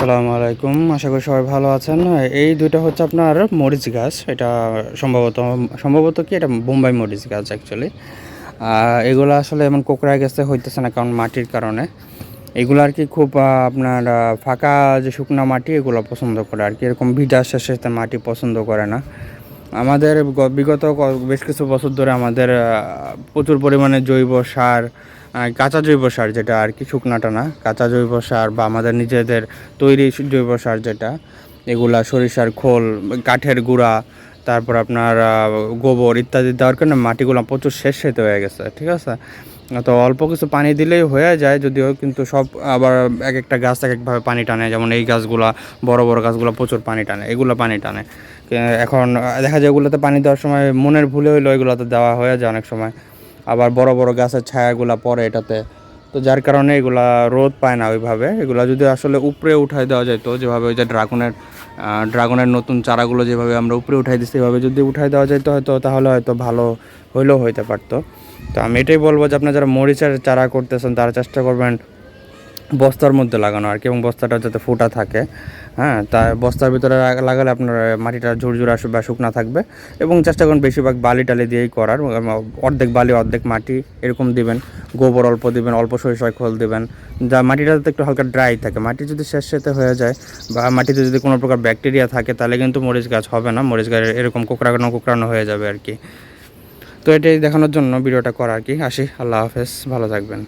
আসসালামু আলাইকুম। আশা করি সবাই ভালো আছেন। এই ২ টা হচ্ছে আপনার মরিচ গাছ। এটা সম্ভবত কি এটা বোম্বাই মরিচ গাছ অ্যাকচুয়ালি। এগুলা আসলে এমন কোঁকড়ায় গেছে হইতেছে না কারণ মাটির কারণে। এগুলো আরকি খুব আপনার ফাঁকা যে শুকনা মাটি এগুলো পছন্দ করে আরকি। এরকম ভিজা স্যাঁতসেঁতে মাটি পছন্দ করে না। আমাদের বিগত বেশ কিছু বছর ধরে আমাদের প্রচুর পরিমাণে জৈব সার, কাঁচা জৈব সার যেটা আর কি শুকনাটা না, কাঁচা জৈব সার বা আমাদের নিজেদের তৈরি জৈব সার যেটা, এগুলা সরিষার খোল, কাঠের গুঁড়া, তারপর আপনার গোবর ইত্যাদি দেওয়ার কারণে মাটিগুলো প্রচুর স্যাঁতসেঁতে হয়ে গেছে, ঠিক আছে? তো অল্প কিছু পানি দিলেই হয়ে যায় যদিও, কিন্তু সব আবার একেকটা গাছ একেকভাবে পানি টানে। যেমন এই গাছগুলা, বড় বড় গাছগুলো প্রচুর পানি টানে, এগুলো পানি টানে। এখন দেখা যায় এগুলোতে পানি দেওয়ার সময় মনের ভুলে হইলেও এগুলোতে দেওয়া হয়ে যায় অনেক সময়। আবার বড় বড় গাছের ছায়াগুলা পড়ে এটাতে, তো যার কারণে এগুলা রোদ পায় না ওইভাবে। এগুলা যদি আসলে উপরে উঠায় দেওয়া যেত, যেভাবে ওই যে ড্রাগনের নতুন চারাগুলো যেভাবে আমরা উপরে উঠাই দিচ্ছি, এভাবে যদি উঠায় দেওয়া যেত হয়তো, তাহলে হয়তো ভালো হইলেও হইতে পারতো। তো আমি এটাই বলবো যে আপনারা যারা মরিচের চারা করতেছেন তারা চেষ্টা করবেন বস্তার মধ্যে লাগানো আর কি, এবং বস্তাটা যাতে ফোটা থাকে। হ্যাঁ, তা বস্তার ভিতরে লাগালে আপনার মাটিটা ঝুরঝুরে বা শুকনা থাকবে। এবং চেষ্টা করুন বেশিরভাগ বালি টালি দিয়েই করার, অর্ধেক বালি অর্ধেক মাটি এরকম দিবেন। গোবর অল্প দিবেন, অল্প সরিষার খোল দিবেন, যা মাটিটা যাতে একটু হালকা ড্রাই থাকে। মাটি যদি স্যাঁতসেঁতে হয়ে যায় বা মাটিতে যদি কোনো প্রকার ব্যাকটেরিয়া থাকে তাহলে কিন্তু মরিচ গাছ হবে না, মরিচ গাছ এরকম কোঁকড়ানো হয়ে যাবে আর কি। তো এটাই দেখানোর জন্য ভিডিওটা করা আর কি। আসি, আল্লাহ হাফেজ, ভালো থাকবেন।